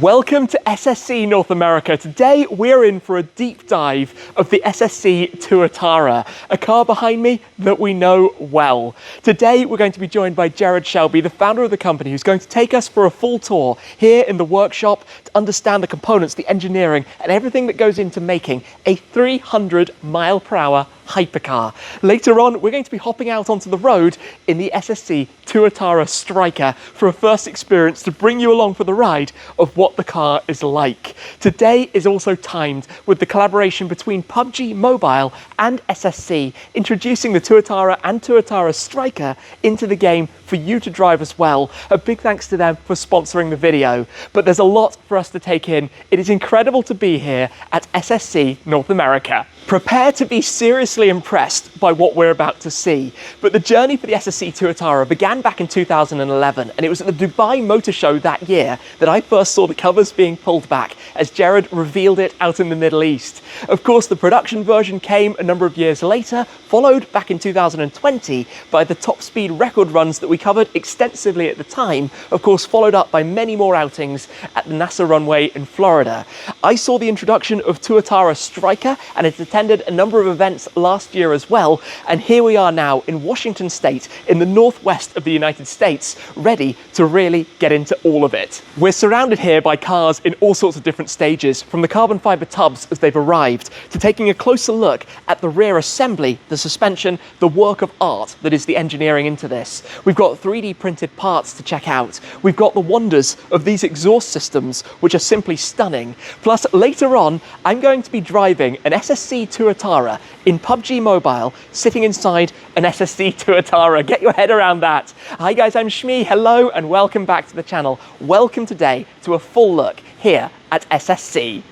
Welcome to SSC North America. Today we're in for a deep dive of the SSC Tuatara, a car behind me that we know well. Today we're going to be joined by Jerod Shelby, the founder of the company, who's going to take us for a full tour here in the workshop to understand the components, the engineering, and everything that goes into making a 300-mile-per-hour hypercar. Later on, we're going to be hopping out onto the road in the SSC Tuatara Striker for a first experience to bring you along for the ride of what the car is like. Today is also timed with the collaboration between PUBG Mobile and SSC, introducing the Tuatara and Tuatara Striker into the game for you to drive as well. A big thanks to them for sponsoring the video. But there's a lot for us to take in. It is incredible to be here at SSC North America. Prepare to be seriously impressed by what we're about to see. But the journey for the SSC Tuatara began back in 2011, and it was at the Dubai Motor Show that year that I first saw the covers being pulled back as Jerod revealed it out in the Middle East. Of course, the production version came a number of years later, followed back in 2020 by the top speed record runs that we covered extensively at the time, of course followed up by many more outings at the NASA runway in Florida. I saw the introduction of Tuatara Striker, and it attended a number of events last year as well, and here we are now in Washington State in the northwest of the United States, ready to really get into all of it. We're surrounded here by cars in all sorts of different stages, from the carbon fiber tubs as they've arrived to taking a closer look at the rear assembly, the suspension, the work of art that is the engineering into this. We've got 3D printed parts to check out. We've got the wonders of these exhaust systems, which are simply stunning. Plus, later on, I'm going to be driving an SSC Tuatara in PUBG Mobile, sitting inside an SSC Tuatara. Get your head around that. Hi guys, I'm Shmi. Hello and welcome back to the channel. Welcome today to a full look here at SSC.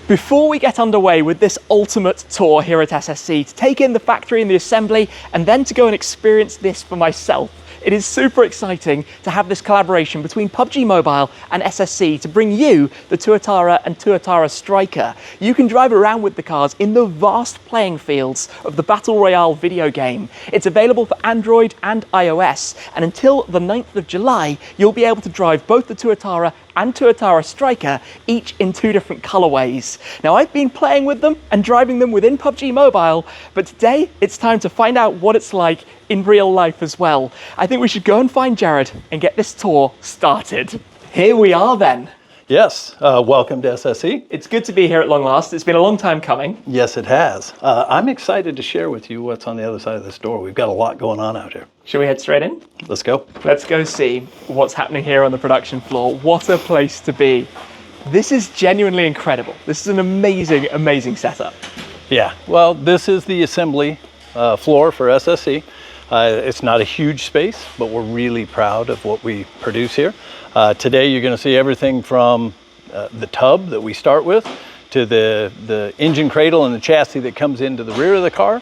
Before we get underway with this ultimate tour here at SSC, to take in the factory and the assembly, and then to go and experience this for myself, it is super exciting to have this collaboration between PUBG Mobile and SSC to bring you the Tuatara and Tuatara Striker. You can drive around with the cars in the vast playing fields of the Battle Royale video game. It's available for Android and iOS, and until the 9th of July, you'll be able to drive both the Tuatara and Tuatara Striker, each in two different colorways. Now, I've been playing with them and driving them within PUBG Mobile, but today it's time to find out what it's like in real life as well. I think we should go and find Jerod and get this tour started. Here we are then. Yes, welcome to SSC. It's good to be here at long last. It's been a long time coming. Yes, it has. I'm excited to share with you what's on the other side of this door. We've got a lot going on out here. Should we head straight in? Let's go. Let's go see what's happening here on the production floor. What a place to be. This is genuinely incredible. This is an amazing, amazing setup. Yeah, well, this is the assembly floor for SSC. It's not a huge space, but we're really proud of what we produce here. Today you're going to see everything from the tub that we start with to the engine cradle and the chassis that comes into the rear of the car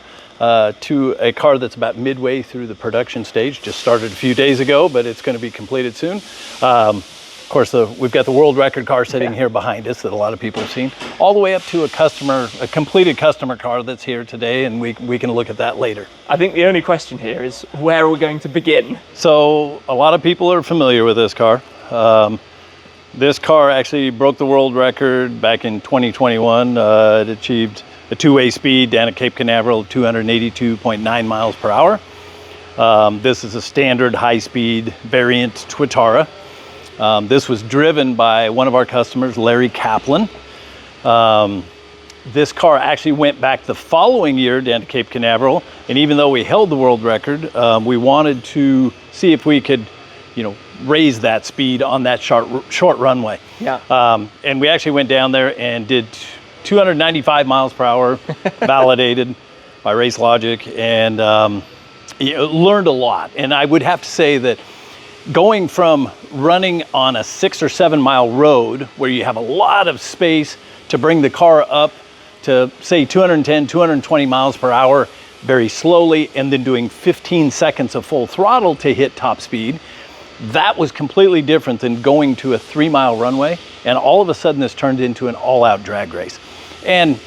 to a car that's about midway through the production stage. Just started a few days ago, but it's going to be completed soon. Of course, we've got the world record car sitting here behind us that a lot of people have seen, all the way up to a completed customer car that's here today, and we can look at that later. I think the only question here is, where are we going to begin? So a lot of people are familiar with this car. This car actually broke the world record back in 2021. It achieved a two-way speed down at Cape Canaveral of 282.9 miles per hour. This is a standard high-speed variant Tuatara. This was driven by one of our customers, Larry Kaplan. This car actually went back the following year down to Cape Canaveral, and even though we held the world record, we wanted to see if we could, raise that speed on that short runway. Yeah. And we actually went down there and did 295 miles per hour, validated by Race Logic, and learned a lot. And I would have to say that going from running on a 6 or 7 mile road where you have a lot of space to bring the car up to say 210, 220 miles per hour very slowly, and then doing 15 seconds of full throttle to hit top speed, that was completely different than going to a 3 mile runway. And all of a sudden this turned into an all-out drag race. And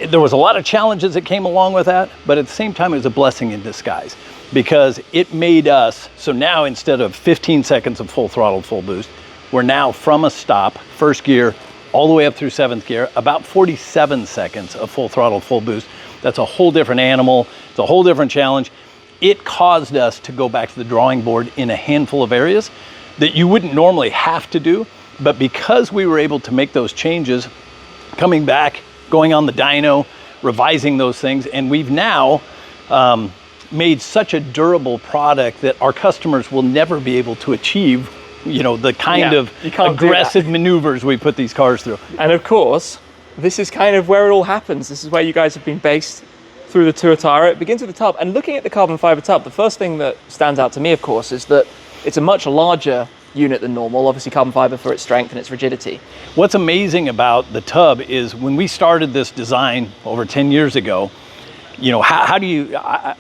there was a lot of challenges that came along with that, but at the same time, it was a blessing in disguise. because it made us, so now instead of 15 seconds of full throttle, full boost, we're now from a stop, first gear, all the way up through 7th gear, about 47 seconds of full throttle, full boost. That's a whole different animal. It's a whole different challenge. It caused us to go back to the drawing board in a handful of areas that you wouldn't normally have to do. But because we were able to make those changes, coming back, going on the dyno, revising those things, and we've now made such a durable product that our customers will never be able to achieve, you know, the kind of aggressive maneuvers we put these cars through. And of course, this is kind of where it all happens. This is where you guys have been based through the Tuatara. It begins with the tub, and looking at the carbon fiber tub, the first thing that stands out to me, of course, is that it's a much larger unit than normal, obviously carbon fiber for its strength and its rigidity. What's amazing about the tub is when we started this design over 10 years ago, you know, I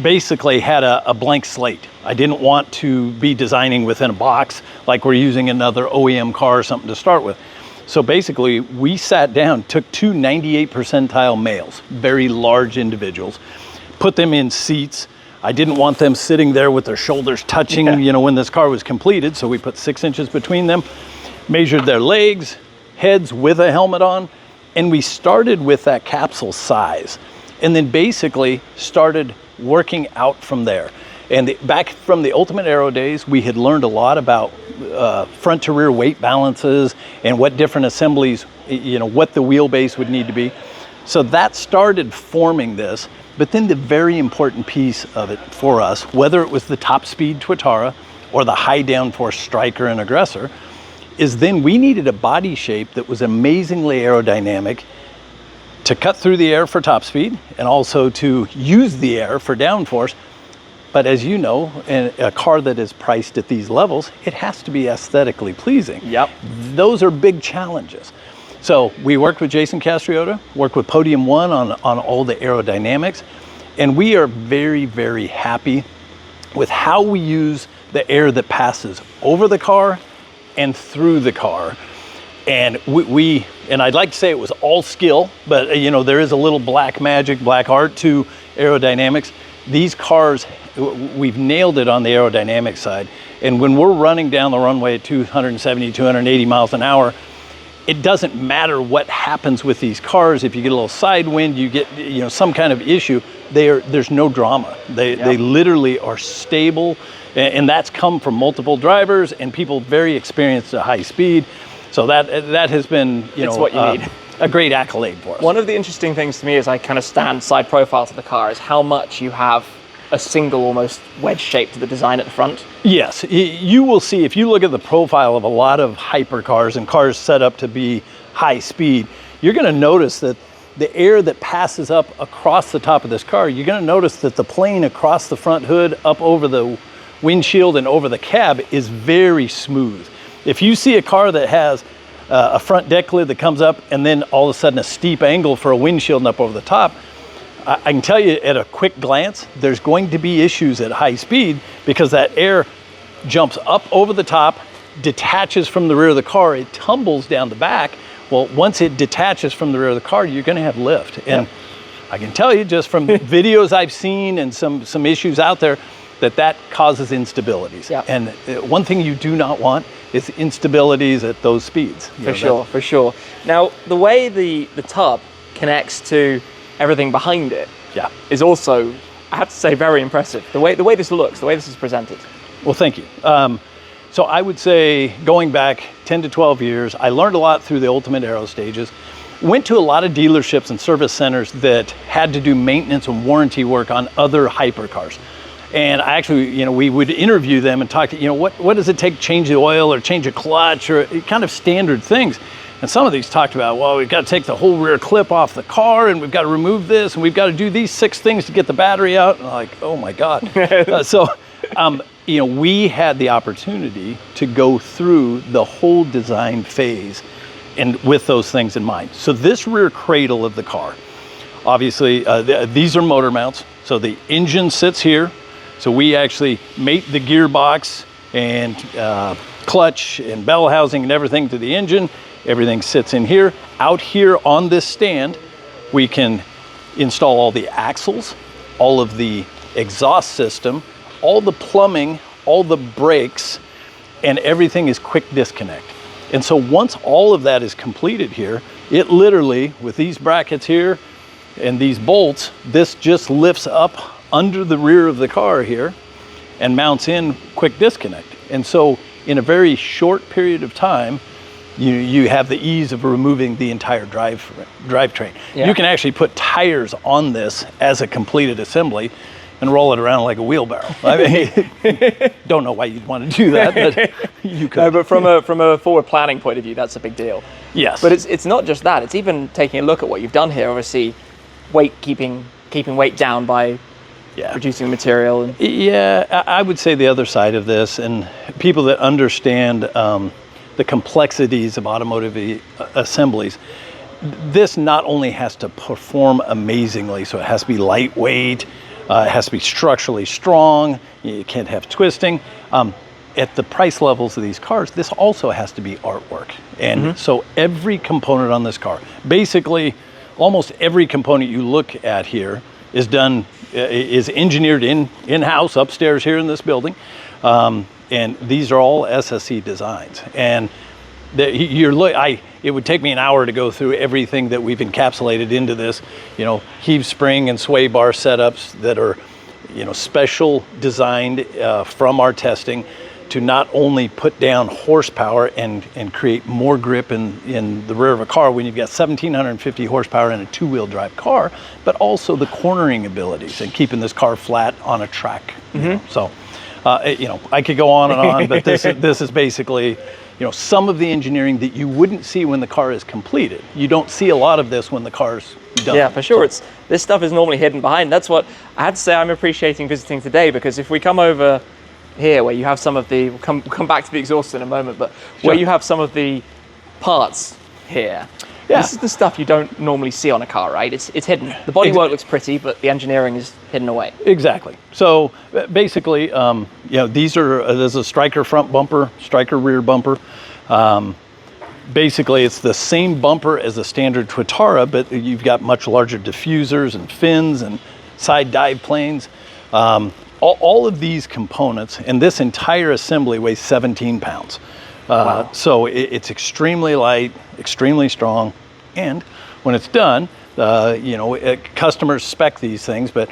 basically had a blank slate. I didn't want to be designing within a box like we're using another OEM car or something to start with. So basically we sat down, took two 98 percentile males, very large individuals, put them in seats. I didn't want them sitting there with their shoulders touching, you know, when this car was completed. So we put 6 inches between them, measured their legs, heads with a helmet on, and we started with that capsule size. And then basically started working out from there. And back from the Ultimate Aero days, we had learned a lot about front to rear weight balances and what different assemblies, you know, what the wheelbase would need to be. So that started forming this. But then the very important piece of it for us, whether it was the top speed Tuatara or the high downforce Striker and Aggressor, is then we needed a body shape that was amazingly aerodynamic to cut through the air for top speed and also to use the air for downforce. But as you know, in a car that is priced at these levels, it has to be aesthetically pleasing. Yep. Those are big challenges. So we worked with Jason Castriota, worked with Podium One on all the aerodynamics, and we are very, very happy with how we use the air that passes over the car and through the car. And and I'd like to say it was all skill, but you know, there is a little black magic, black art to aerodynamics. These cars, we've nailed it on the aerodynamic side. And when we're running down the runway at 270, 280 miles an hour, it doesn't matter what happens with these cars. If you get a little side wind, you get, you know, some kind of issue, there's no drama. They literally are stable, and that's come from multiple drivers and people very experienced at high speed. So that has been, you know, what you need. A great accolade for us. One of the interesting things to me as I kind of stand side profile to the car is how much you have a single almost wedge shape to the design at the front. Yes, you will see if you look at the profile of a lot of hypercars and cars set up to be high speed, you're going to notice that the air that passes up across the top of this car, you're going to notice that the plane across the front hood, up over the windshield and over the cab is very smooth. If you see a car that has a front deck lid that comes up and then all of a sudden a steep angle for a windshield and up over the top, I can tell you at a quick glance, there's going to be issues at high speed because that air jumps up over the top, detaches from the rear of the car, it tumbles down the back. Well, once it detaches from the rear of the car, you're gonna have lift. And I can tell you just from videos I've seen and some issues out there, that causes instabilities. Yep. And one thing you do not want is instabilities at those speeds. For sure. Now, the way the tub connects to everything behind it is also, I have to say, very impressive. The way this looks, the way this is presented. Well, thank you. So I would say going back 10 to 12 years, I learned a lot through the Ultimate Aero stages. Went to a lot of dealerships and service centers that had to do maintenance and warranty work on other hypercars. And I actually, you know, we would interview them and talk to, you know, what does it take to change the oil or change a clutch or kind of standard things. And some of these talked about, well, we've got to take the whole rear clip off the car and we've got to remove this and we've got to do these 6 things to get the battery out. And I'm like, oh my God. You know, we had the opportunity to go through the whole design phase and with those things in mind. So this rear cradle of the car, obviously, these are motor mounts. So the engine sits here. So we actually mate the gearbox and clutch and bell housing and everything to the engine. Everything sits in here. Out here on this stand, we can install all the axles, all of the exhaust system, all the plumbing, all the brakes, and everything is quick disconnect. And so once all of that is completed here, it literally, with these brackets here and these bolts, this just lifts up under the rear of the car here and mounts in quick disconnect. And so in a very short period of time, you have the ease of removing the entire drivetrain. Yeah. You can actually put tires on this as a completed assembly and roll it around like a wheelbarrow. I mean, don't know why you'd want to do that, but you could. No, but from a forward planning point of view, that's a big deal. Yes. But it's not just that. It's even taking a look at what you've done here. Obviously, keeping weight down by reducing the material. And yeah, I would say the other side of this, and people that understand the complexities of automotive assemblies, this not only has to perform amazingly, so it has to be lightweight, it has to be structurally strong, you can't have twisting. At the price levels of these cars, this also has to be artwork. And so every component on this car, basically almost every component you look at here is engineered in-house upstairs here in this building. And these are all SSC designs. And it would take me an hour to go through everything that we've encapsulated into this, heave spring and sway bar setups that are, special designed from our testing to not only put down horsepower and create more grip in the rear of a car when you've got 1,750 horsepower in a two-wheel drive car, but also the cornering abilities and keeping this car flat on a track. So, I could go on and on, but this is basically, some of the engineering that you wouldn't see when the car is completed. You don't see a lot of this when the car's done. Yeah, for sure. This stuff is normally hidden behind. That's what I have to say I'm appreciating visiting today, because if we come over here where you have some of the, we'll come back to the exhaust in a moment, but where you have some of the parts here, this is the stuff you don't normally see on a car, right? It's hidden. The bodywork looks pretty, but the engineering is hidden away. Exactly. So basically, there's a Striker front bumper, Striker rear bumper. Basically, it's the same bumper as a standard Tuatara, but you've got much larger diffusers and fins and side dive planes. All of these components, and this entire assembly weighs 17 pounds. Wow. So it's extremely light, extremely strong, and when it's done, customers spec these things, but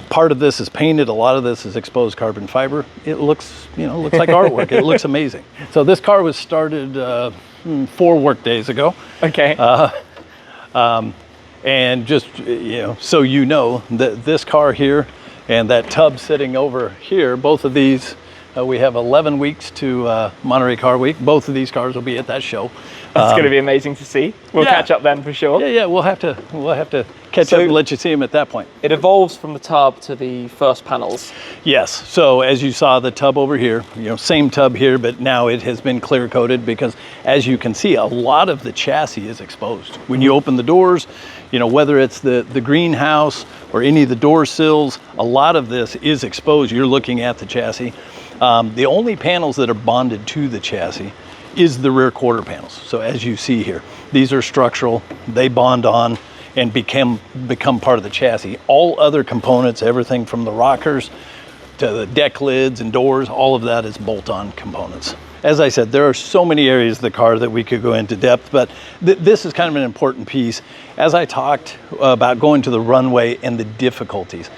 part of this is painted, a lot of this is exposed carbon fiber. It looks like artwork. It looks amazing. So this car was started 4 work days ago. Okay. And just so that this car here and that tub sitting over here, both of these, we have 11 weeks to Monterey Car Week. Both of these cars will be at that show. That's going to be amazing to see. We'll catch up then for sure. Yeah, we'll have to catch up and let you see them at that point. It evolves from the tub to the first panels. Yes. So as you saw the tub over here, same tub here, but now it has been clear coated because, as you can see, a lot of the chassis is exposed. When you open the doors, whether it's the greenhouse or any of the door sills, a lot of this is exposed. You're looking at the chassis. The only panels that are bonded to the chassis is the rear quarter panels. So as you see here, these are structural, they bond on and become part of the chassis. All other components, everything from the rockers to the deck lids and doors, all of that is bolt-on components. As I said, there are so many areas of the car that we could go into depth, but this is kind of an important piece. As I talked about going to the runway and the difficulties,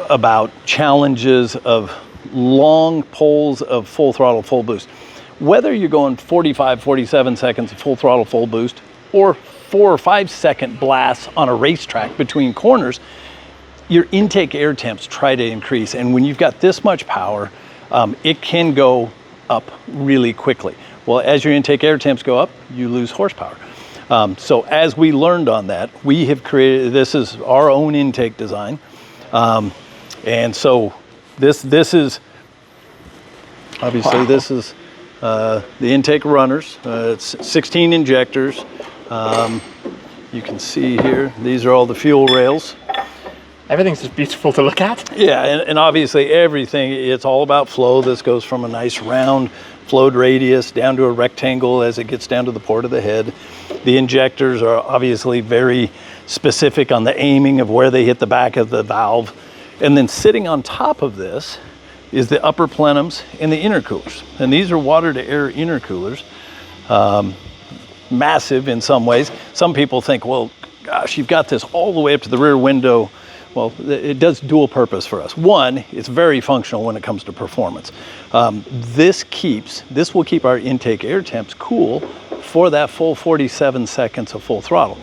about challenges of long poles of full throttle, full boost. Whether you're going 45, 47 seconds of full throttle, full boost, or 4 or 5 second blasts on a racetrack between corners, your intake air temps try to increase. And when you've got this much power, it can go up really quickly. Well, as your intake air temps go up, you lose horsepower. So as we learned on that, we have created, this is our own intake design. And so this is, obviously this is the intake runners. It's 16 injectors. You can see here, these are all the fuel rails. Everything's just beautiful to look at. Yeah, and obviously everything, it's all about flow. This goes from a nice round flowed radius down to a rectangle as it gets down to the port of the head. The injectors are obviously very specific on the aiming of where they hit the back of the valve. And then sitting on top of this is the upper plenums and the intercoolers. And these are water to air intercoolers. Massive in some ways. Some people think, well, gosh, you've got this all the way up to the rear window. Well, it does dual purpose for us. One, it's very functional when it comes to performance. This will keep our intake air temps cool for that full 47 seconds of full throttle.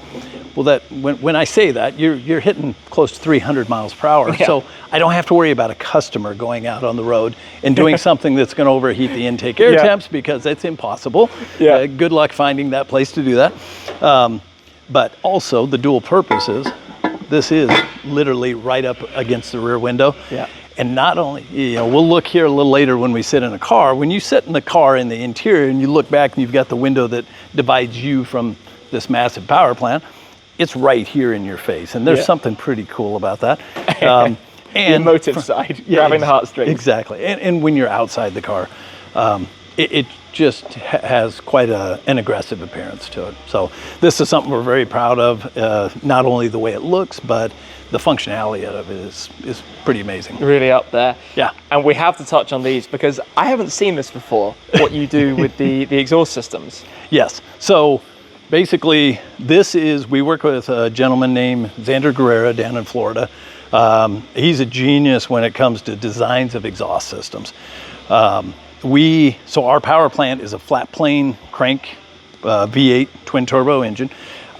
Well, when I say that, you're hitting close to 300 miles per hour. Yeah. So I don't have to worry about a customer going out on the road and doing something that's going to overheat the intake air temps, because it's impossible. Yeah. Good luck finding that place to do that. But also the dual purposes. This is literally right up against the rear window. Yeah. And not only, we'll look here a little later when we sit in a car. When you sit in the car in the interior and you look back and you've got the window that divides you from this massive power plant, it's right here in your face. And there's something pretty cool about that. And the emotive side, grabbing the heartstrings. Exactly. And when you're outside the car, it just has quite an aggressive appearance to it. So this is something we're very proud of, not only the way it looks, but the functionality of it is pretty amazing. Really up there. Yeah. And we have to touch on these because I haven't seen this before, what you do with the exhaust systems. Yes. So basically, we work with a gentleman named Xander Guerrera down in Florida. He's a genius when it comes to designs of exhaust systems. So our power plant is a flat plane crank V8 twin turbo engine.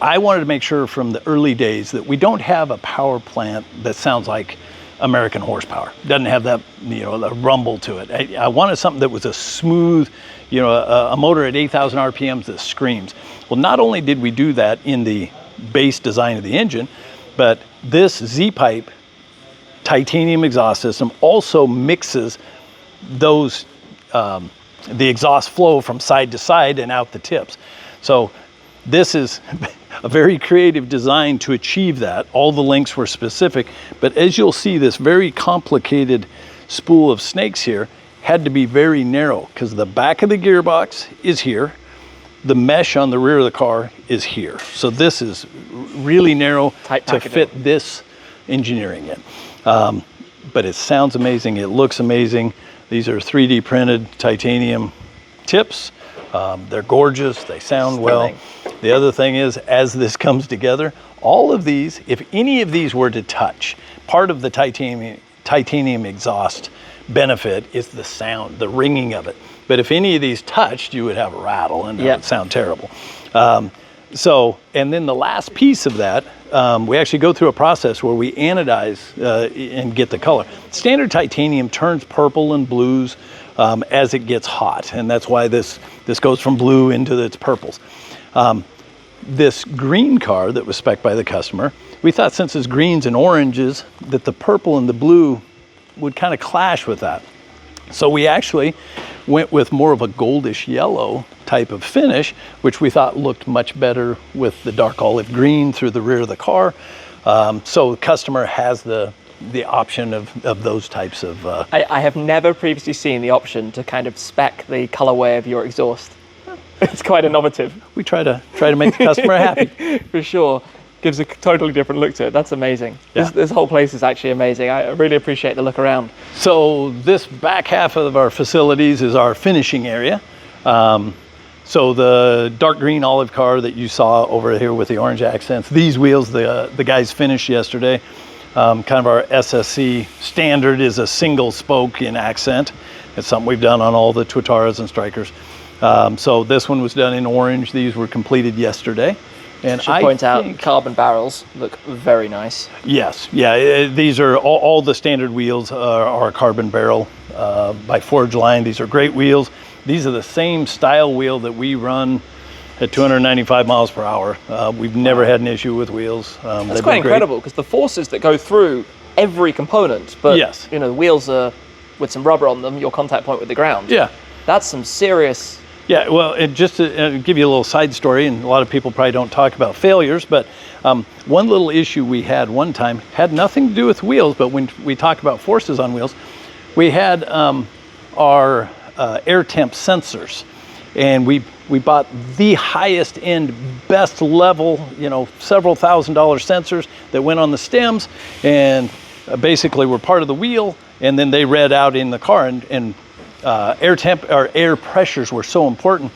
I wanted to make sure from the early days that we don't have a power plant that sounds like American horsepower. Doesn't have that, a rumble to it. I wanted something that was a smooth, a motor at 8,000 RPMs that screams. Well, not only did we do that in the base design of the engine, but this Z-pipe titanium exhaust system also mixes those the exhaust flow from side to side and out the tips. So this is a very creative design to achieve that. All the links were specific, but as you'll see, this very complicated spool of snakes here had to be very narrow because the back of the gearbox is here. The mesh on the rear of the car is here. So this is really narrow to fit this engineering in. But it sounds amazing. It looks amazing. These are 3D printed titanium tips. They're gorgeous. They sound well. The other thing is, as this comes together, all of these, if any of these were to touch, part of the titanium exhaust benefit is the sound, the ringing of it. But if any of these touched, you would have a rattle and it would sound terrible. And then the last piece of that, we actually go through a process where we anodize and get the color. Standard titanium turns purple and blues as it gets hot, and that's why this goes from blue into its purples. This green car that was spec'd by the customer, we thought since it's greens and oranges that the purple and the blue would kind of clash with that. So we actually went with more of a goldish yellow type of finish, which we thought looked much better with the dark olive green through the rear of the car. So the customer has the option of those types of... I have never previously seen the option to kind of spec the colorway of your exhaust. It's quite innovative. We try to make the customer happy. For sure. Gives a totally different look to it. That's amazing. Yeah. This whole place is actually amazing. I really appreciate the look around. So this back half of our facilities is our finishing area. So the dark green olive car that you saw over here with the orange accents, these wheels, the guys finished yesterday. Kind of our SSC standard is a single spoke in accent. It's something we've done on all the Tuataras and Strikers. So this one was done in orange. These were completed yesterday. And I point out carbon barrels look very nice. Yes, yeah, these are all the standard wheels are carbon barrel by Forge Line. These are great wheels. These are the same style wheel that we run at 295 miles per hour. We've never had an issue with wheels. That's quite incredible because the forces that go through every component, but yes, the wheels are with some rubber on them, your contact point with the ground. Yeah, that's some serious. Yeah, well, just to give you a little side story, and a lot of people probably don't talk about failures, but one little issue we had one time had nothing to do with wheels, but when we talk about forces on wheels, we had our air temp sensors, and we bought the highest end, best level, several $1,000 sensors that went on the stems, and basically were part of the wheel, and then they read out in the car, and air pressures were so important.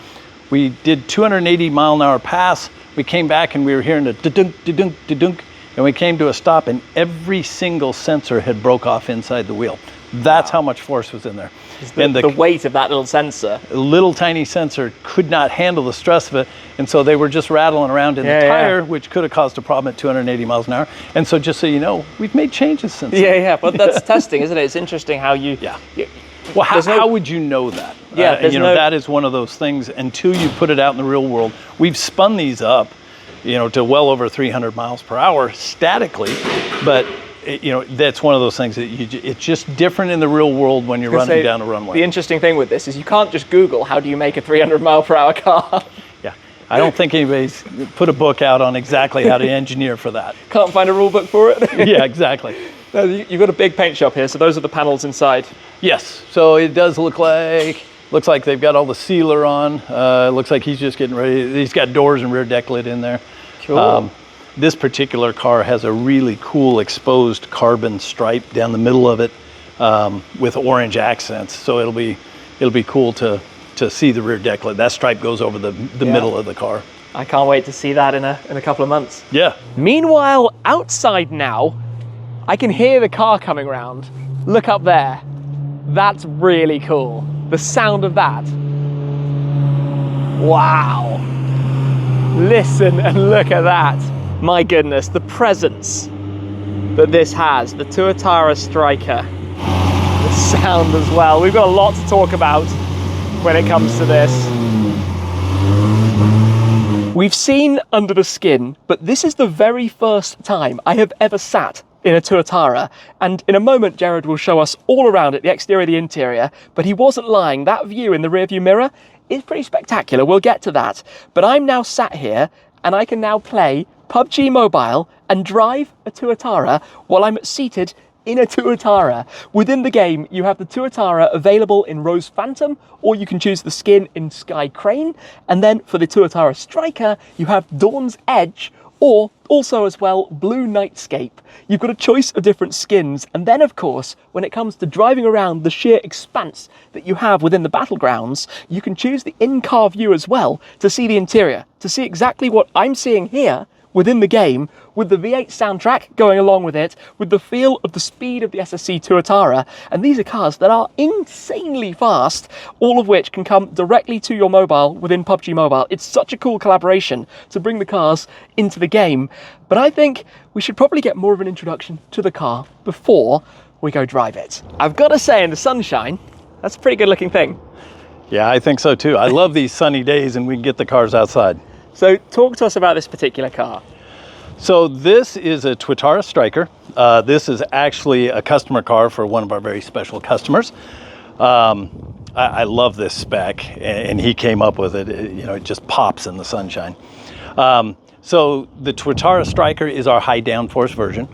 We did 280 mile an hour pass. We came back and we were hearing a da-dunk, da-dunk, da-dunk, and we came to a stop, and every single sensor had broke off inside the wheel. That's how much force was in there. And the weight of that little sensor. Little tiny sensor could not handle the stress of it, and so they were just rattling around in the tire, which could have caused a problem at 280 miles an hour. And so just so you know, we've made changes since then. Yeah, but that's testing, isn't it? It's interesting how you... Well, how would you know that? That is one of those things until you put it out in the real world. We've spun these up, to well over 300 miles per hour statically, but that's one of those things that it's just different in the real world when you're running down a runway. The interesting thing with this is you can't just Google how do you make a 300 mile per hour car. Yeah, I don't think anybody's put a book out on exactly how to engineer for that. Can't find a rule book for it? Yeah, exactly. No, you've got a big paint shop here, so those are the panels inside. Yes, so it does looks like they've got all the sealer on. Looks like he's just getting ready. He's got doors and rear deck lid in there. Cool. This particular car has a really cool exposed carbon stripe down the middle of it with orange accents. So it'll be cool to see the rear deck lid. That stripe goes over the middle of the car. I can't wait to see that in a couple of months. Yeah. Meanwhile, outside now, I can hear the car coming round. Look up there. That's really cool. The sound of that. Wow. Listen and look at that. My goodness, the presence that this has, the Tuatara Striker. The sound as well. We've got a lot to talk about when it comes to this. We've seen under the skin, but this is the very first time I have ever sat in a Tuatara, and in a moment Jerod will show us all around it, the exterior, the interior, but he wasn't lying. That view in the rearview mirror is pretty spectacular. We'll get to that, but I'm now sat here and I can now play PUBG Mobile and drive a Tuatara while I'm seated in a Tuatara. Within the game, you have the Tuatara available in Rose Phantom, or you can choose the skin in Sky Crane, and then for the Tuatara Striker, you have Dawn's Edge, or also as well, Blue Nightscape. You've got a choice of different skins, and then of course, when it comes to driving around the sheer expanse that you have within the battlegrounds, you can choose the in-car view as well to see the interior, to see exactly what I'm seeing here within the game, with the V8 soundtrack going along with it, with the feel of the speed of the SSC Tuatara. And these are cars that are insanely fast, all of which can come directly to your mobile within PUBG Mobile. It's such a cool collaboration to bring the cars into the game. But I think we should probably get more of an introduction to the car before we go drive it. I've got to say, in the sunshine, that's a pretty good looking thing. Yeah, I think so too. I love these sunny days and we can get the cars outside. So talk to us about this particular car. So this is a Tuatara Striker. This is actually a customer car for one of our very special customers. I love this spec, and he came up with it. It just pops in the sunshine. So the Tuatara Striker is our high downforce version.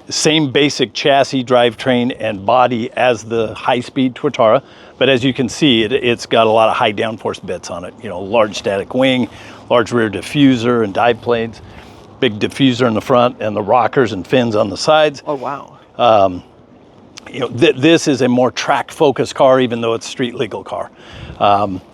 Same basic chassis, drivetrain, and body as the high-speed Tuatara, but as you can see, it's got a lot of high downforce bits on it. Large static wing, large rear diffuser and dive plates, big diffuser in the front, and the rockers and fins on the sides. Oh wow! This is a more track-focused car, even though it's a street-legal car.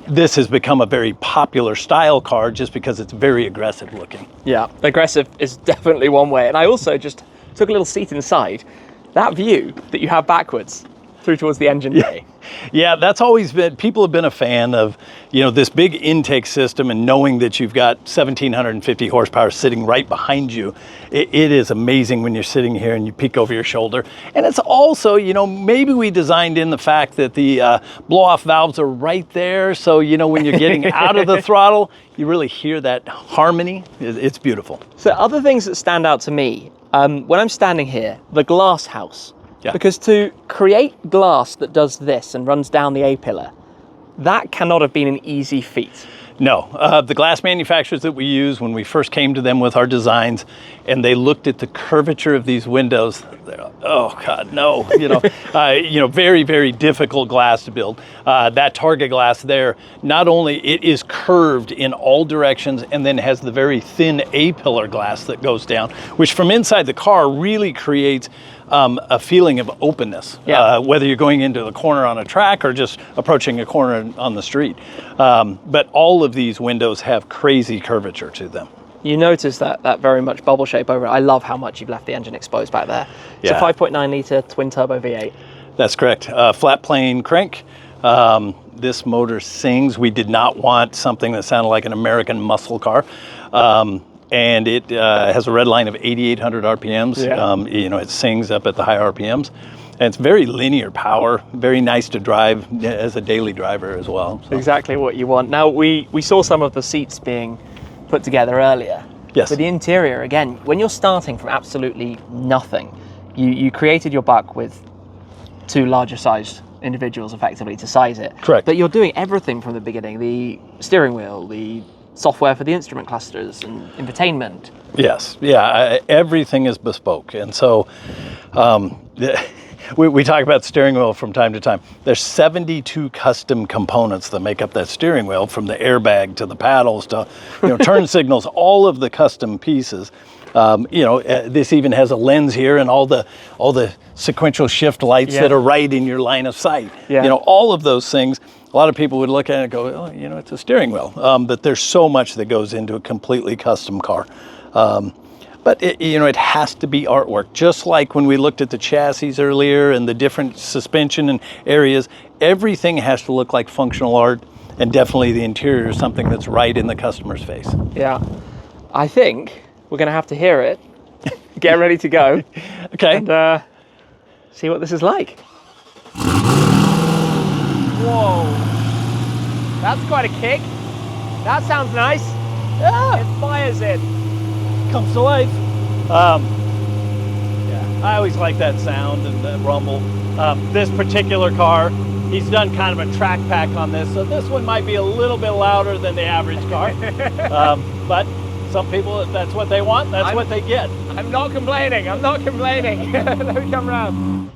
This has become a very popular style car just because it's very aggressive looking. Yeah, aggressive is definitely one way, and I also just took a little seat inside. That view that you have backwards through towards the engine bay. Yeah, that's always been, people have been a fan of, this big intake system, and knowing that you've got 1,750 horsepower sitting right behind you. It is amazing when you're sitting here and you peek over your shoulder. And it's also, maybe we designed in the fact that the blow-off valves are right there. So, when you're getting out of the throttle, you really hear that harmony. It's beautiful. So other things that stand out to me, when I'm standing here, the glass house. Yeah. Because to create glass that does this and runs down the A-pillar, that cannot have been an easy feat. No, the glass manufacturers that we use, when we first came to them with our designs, and they looked at the curvature of these windows, oh God, no, very, very difficult glass to build. That Targa glass there, not only it is curved in all directions, and then has the very thin A-pillar glass that goes down, which from inside the car really creates a feeling of openness, whether you're going into the corner on a track or just approaching a corner on the street. But all of these windows have crazy curvature to them. You notice that very much bubble shape over it. I love how much you've left the engine exposed back there. It's a 5.9 litre twin turbo V8. That's correct. Flat plane crank. This motor sings. We did not want something that sounded like an American muscle car. And it has a red line of 8,800 RPMs. It sings up at the high RPMs. And it's very linear power, very nice to drive as a daily driver as well. So. Exactly what you want. Now, we saw some of the seats being put together earlier. Yes. But the interior, again, when you're starting from absolutely nothing, you created your buck with two larger sized individuals effectively to size it. Correct. But you're doing everything from the beginning, the steering wheel, the software for the instrument clusters and infotainment. Yes, everything is bespoke. And so we talk about steering wheel from time to time. There's 72 custom components that make up that steering wheel, from the airbag to the paddles to turn signals, all of the custom pieces. This even has a lens here and all the sequential shift lights that are right in your line of sight. All of those things. A lot of people would look at it and go, oh, it's a steering wheel. But there's so much that goes into a completely custom car. But it has to be artwork. Just like when we looked at the chassis earlier and the different suspension and areas, everything has to look like functional art, and definitely the interior is something that's right in the customer's face. Yeah, I think we're going to have to hear it. Get ready to go. Okay. And see what this is like. Whoa, that's quite a kick. That sounds nice. Yeah. It fires in. Comes to life. I always like that sound and that rumble. This particular car, he's done kind of a track pack on this, so this one might be a little bit louder than the average car. But some people, if that's what they want, that's what they get. I'm not complaining. Let me come round.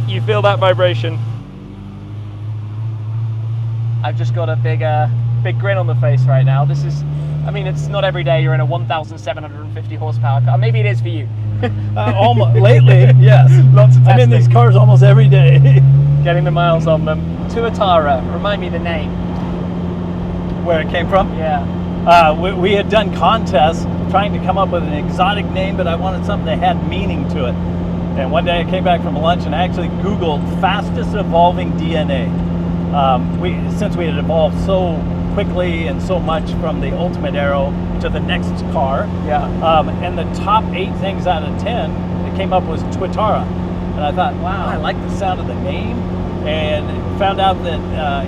You feel that vibration. I've just got a big grin on the face right now. This is, it's not every day you're in a 1,750 horsepower car. Maybe it is for you. Almost lately, yes. Lots of testing. I'm in these cars almost every day. Getting the miles on them. Tuatara, remind me the name. Where it came from? Yeah. We had done contests trying to come up with an exotic name, but I wanted something that had meaning to it. And one day I came back from lunch and I actually Googled fastest evolving DNA. Since we had evolved so quickly and so much from the Ultimate Aero to the next car, and the top 8 things out of 10 that came up was Tuatara. And I thought, wow, I like the sound of the name, and found out that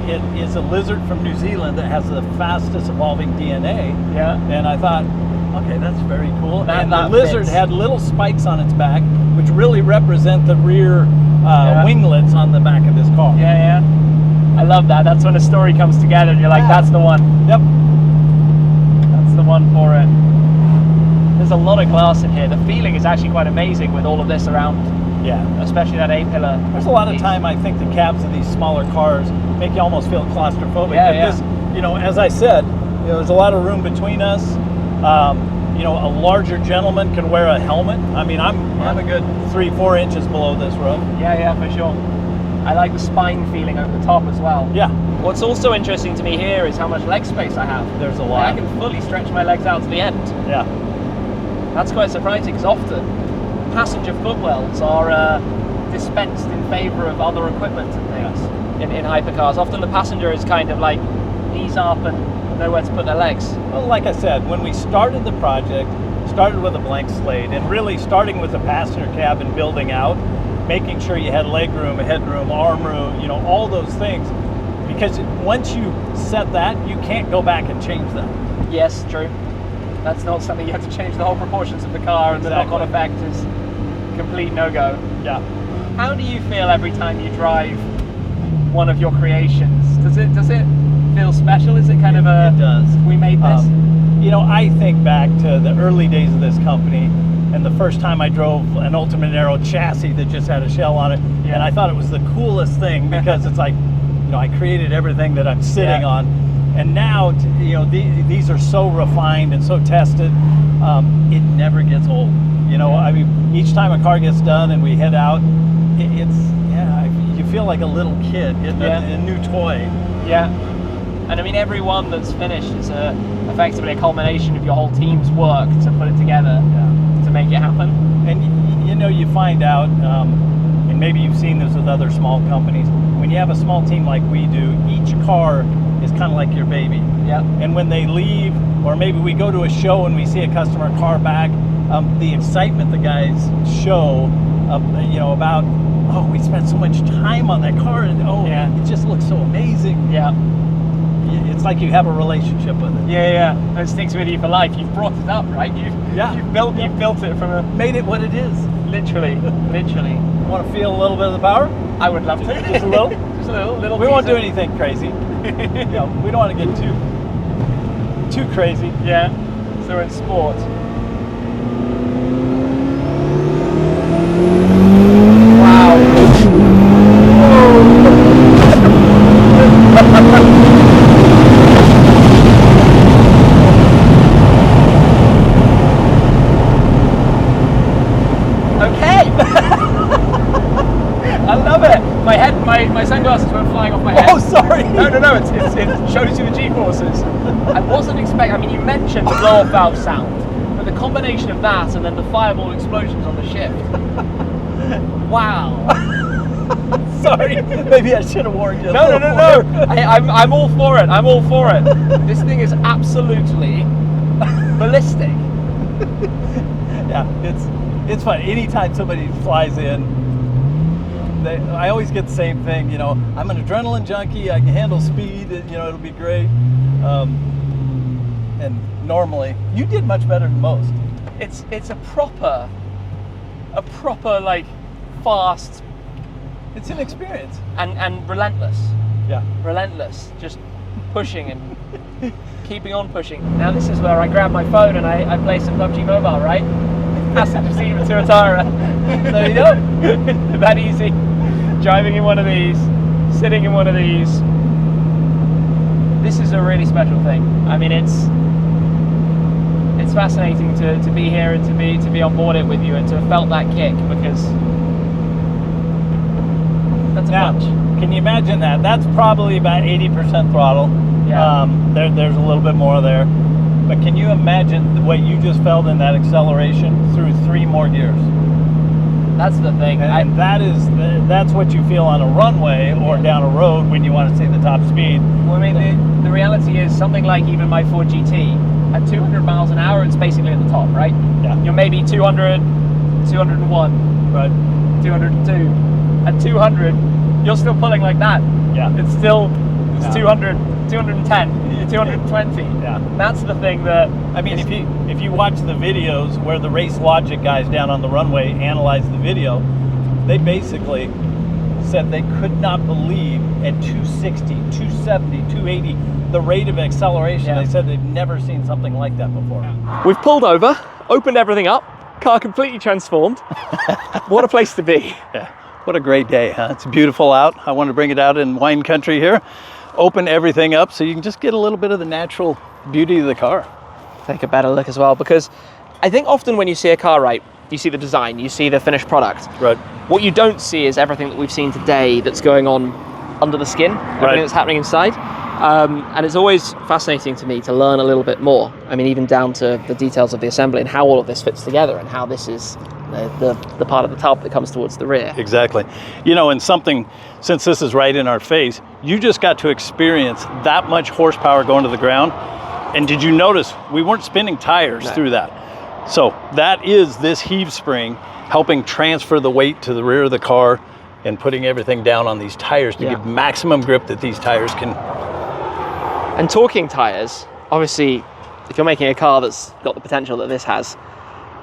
it is a lizard from New Zealand that has the fastest evolving DNA. Yeah. And I thought, okay, that's very cool. And the that lizard fits. had little spikes on its back, which really represent the rear winglets on the back of this car. Yeah. I love that. That's when a story comes together and you're like, that's the one. Yep. That's the one for it. There's a lot of glass in here. The feeling is actually quite amazing with all of this around. Yeah. Especially that A-pillar. There's a lot of time, I think, the cabs of these smaller cars make you almost feel claustrophobic. Yeah. This, as I said, there's a lot of room between us. A larger gentleman can wear a helmet. I'm a good 3-4 inches below this roof. Yeah, for sure. I like the spine feeling over the top as well. Yeah. What's also interesting to me here is how much leg space I have. There's a lot. I can fully stretch my legs out to the end. Yeah. That's quite surprising, because often passenger footwells are dispensed in favor of other equipment and things in hypercars. Often the passenger is kind of like knees up and nowhere to put their legs. Well, like I said, when we started the project, started with a blank slate, and really starting with the passenger cab and building out, making sure you had leg room, headroom, arm room, all those things. Because once you set that, you can't go back and change that. Yes, true. That's not something you have to change the whole proportions of the car, and the knock-on effect is complete no-go. Yeah. How do you feel every time you drive one of your creations? Does it feel special? Is it kind of a... It does. We made this? I think back to the early days of this company, and the first time I drove an Ultimate Aero chassis that just had a shell on it, and I thought it was the coolest thing, because it's like, I created everything that I'm sitting on. And now, you know, these are so refined and so tested, it never gets old. You know, I mean, each time a car gets done and we head out, you feel like a little kid getting a new toy. Yeah. And I mean, every one that's finished is effectively a culmination of your whole team's work to put it together to make it happen. And you know, you find out, and maybe you've seen this with other small companies, when you have a small team like we do, each car is kind of like your baby. Yeah. And when they leave, or maybe we go to a show and we see a customer car back, the excitement the guys show, you know, about, oh, we spent so much time on that car, and it just looks so amazing. Yeah. It's like you have a relationship with it. Yeah. It sticks with you for life. You've brought it up, right? You've built it from made it what it is. Literally. Want to feel a little bit of the power? I would love to. Just a little? Just a little. We won't do anything crazy. You know, we don't want to get too crazy. Yeah. So we're in sport. My sunglasses went flying off my head. Oh, sorry. No, it shows you the G-forces. I wasn't expecting, I mean, you mentioned the blow-off valve sound, but the combination of that and then the fireball explosions on the shift. Wow. Sorry, maybe I should have warned you. No. I'm all for it. I'm all for it. This thing is absolutely ballistic. Yeah, it's fun. Anytime somebody flies in, I always get the same thing, you know, I'm an adrenaline junkie, I can handle speed, you know, it'll be great. And normally, you did much better than most. It's a proper like fast. It's an experience. And relentless. Yeah. Relentless, just pushing and keeping on pushing. Now this is where I grab my phone and I play some PUBG Mobile, right? Passenger seat of Tuatara. There you go. That easy. Driving in one of these, sitting in one of these. This is a really special thing. I mean, it's fascinating to be here and to be on board it with you and to have felt that kick, because that's a punch. Can you imagine that? That's probably about 80% throttle. Yeah. There's a little bit more there. But can you imagine what you just felt in that acceleration through 3 more gears? That's the thing. And that's what you feel on a runway or down a road when you want to see the top speed. Well, I mean, the reality is something like even my Ford GT, at 200 miles an hour, it's basically at the top, right? Yeah. You're maybe 200, 201, right? 202. At 200, you're still pulling like that. Yeah. It's 200, 210, 220. Yeah. That's the thing that... I mean, if you watch the videos where the Race Logic guys down on the runway analyzed the video, they basically said they could not believe at 260, 270, 280, the rate of acceleration. Yeah. They said they've never seen something like that before. We've pulled over, opened everything up, car completely transformed. What a place to be. Yeah. What a great day, huh? It's beautiful out. I want to bring it out in wine country here. Open everything up so you can just get a little bit of the natural beauty of the car. Take a better look as well, because I think often when you see a car, right, you see the design, you see the finished product. Right. What you don't see is everything that we've seen today that's going on under the skin, everything that's happening inside. And it's always fascinating to me to learn a little bit more. I mean, even down to the details of the assembly and how all of this fits together and how this is the part of the tub that comes towards the rear. Exactly. You know, and something, since this is right in our face, you just got to experience that much horsepower going to the ground. And did you notice we weren't spinning tires through that? So that is this heave spring helping transfer the weight to the rear of the car and putting everything down on these tires to give maximum grip that these tires can. And talking tires, obviously, if you're making a car that's got the potential that this has,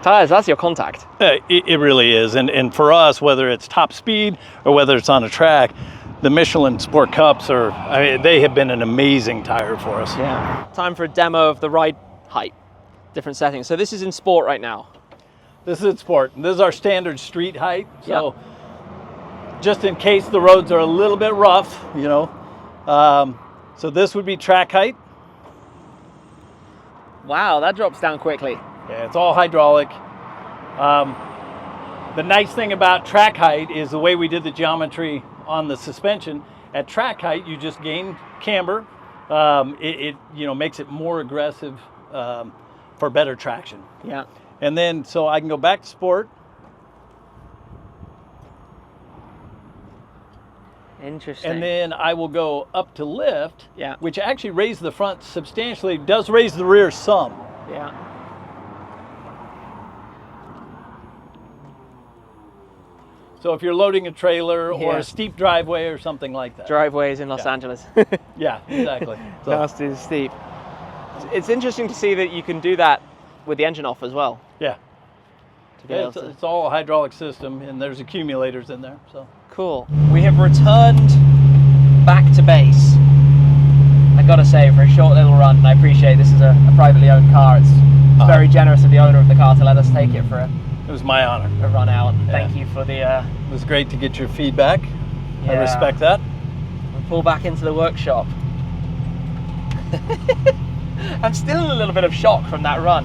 tires, that's your contact. It really is. And for us, whether it's top speed or whether it's on a track, the Michelin Sport Cups are, I mean, they have been an amazing tire for us. Yeah. Time for a demo of the ride height, different settings. So this is in sport right now. This is in sport. This is our standard street height. So just in case the roads are a little bit rough, you know, So this would be track height. Wow, that drops down quickly. Yeah, it's all hydraulic. The nice thing about track height is the way we did the geometry on the suspension. At track height, you just gain camber. It makes it more aggressive for better traction. Yeah. And then, so I can go back to sport. Interesting. And then I will go up to lift, Yeah. which actually raises the front substantially, does raise the rear some. Yeah. So if you're loading a trailer or Yeah. a steep driveway or something like that. Driveways in Los Angeles. Yeah, exactly. So, Fast is steep. It's interesting to see that you can do that with the engine off as well. yeah. To be able to- It's all a hydraulic system, and there's accumulators in there. So Cool. We have returned back to base. I gotta say, for a short little run, and I appreciate this is a privately owned car. It's very generous of the owner of the car to let us take it for it was my honor. a run out. Thank you for the. It was great to get your feedback. I Yeah. respect that. And pull back into the workshop. I'm still in a little bit of shock from that run.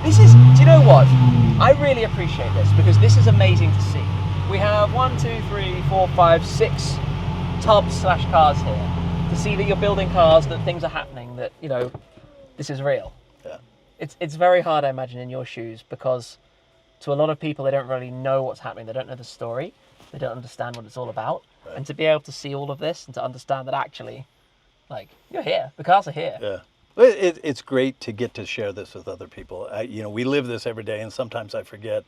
Do you know what? I really appreciate this because this is amazing to see. We have 1, 2, 3, 4, 5, 6 tubs/cars here to see that you're building cars, that things are happening, that, this is real. Yeah. It's very hard, I imagine, in your shoes because to a lot of people, they don't really know what's happening. They don't know the story. They don't understand what it's all about. Right. And to be able to see all of this and to understand that actually, you're here. The cars are here. Yeah. It's great to get to share this with other people. We live this every day, and sometimes I forget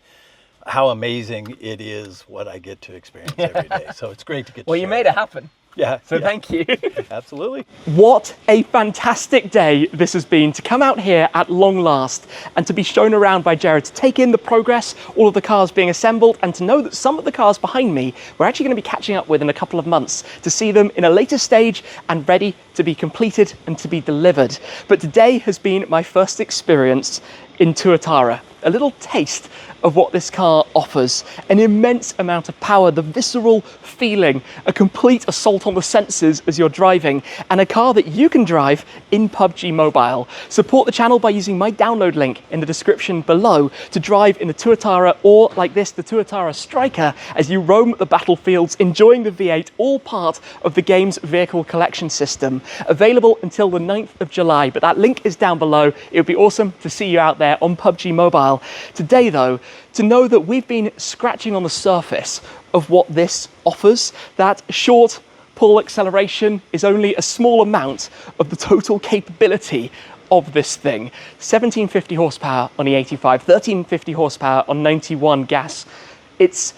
how amazing it is what I get to experience every day. So it's great to get to Well, you made it happen. Yeah. So thank you. Absolutely. What a fantastic day this has been to come out here at long last and to be shown around by Jerod, to take in the progress, all of the cars being assembled, and to know that some of the cars behind me we're actually going to be catching up with in a couple of months to see them in a later stage and ready to be completed and to be delivered. But today has been my first experience in Tuatara. A little taste of what this car offers, an immense amount of power, the visceral feeling, a complete assault on the senses as you're driving, and a car that you can drive in PUBG Mobile. Support the channel by using my download link in the description below to drive in the Tuatara, or like this, the Tuatara Striker, as you roam the battlefields, enjoying the V8, all part of the game's vehicle collection system. Available until the 9th of July, but that link is down below. It would be awesome to see you out there on PUBG Mobile. Today though, to know that we've been scratching on the surface of what this offers, that short pull acceleration is only a small amount of the total capability of this thing. 1750 horsepower on E85, 1350 horsepower on 91 gas. It's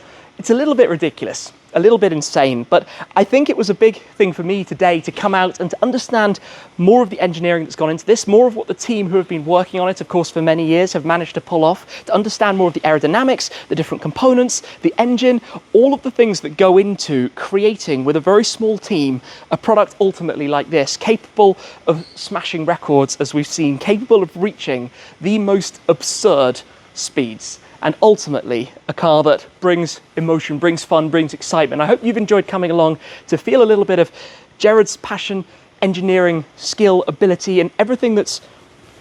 a little bit ridiculous, a little bit insane, but I think it was a big thing for me today to come out and to understand more of the engineering that's gone into this, more of what the team who have been working on it, of course, for many years have managed to pull off, to understand more of the aerodynamics, the different components, the engine, all of the things that go into creating, with a very small team, a product ultimately like this, capable of smashing records, as we've seen, capable of reaching the most absurd speeds. And ultimately, a car that brings emotion, brings fun, brings excitement. I hope you've enjoyed coming along to feel a little bit of Jerod's passion, engineering, skill, ability, and everything that's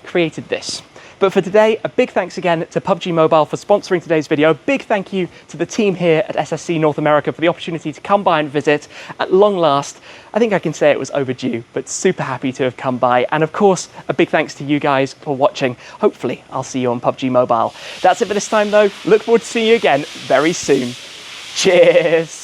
created this. But for today, a big thanks again to PUBG Mobile for sponsoring today's video. A big thank you to the team here at SSC North America for the opportunity to come by and visit at long last. I think I can say it was overdue, but super happy to have come by. And of course, a big thanks to you guys for watching. Hopefully, I'll see you on PUBG Mobile. That's it for this time though. Look forward to seeing you again very soon. Cheers.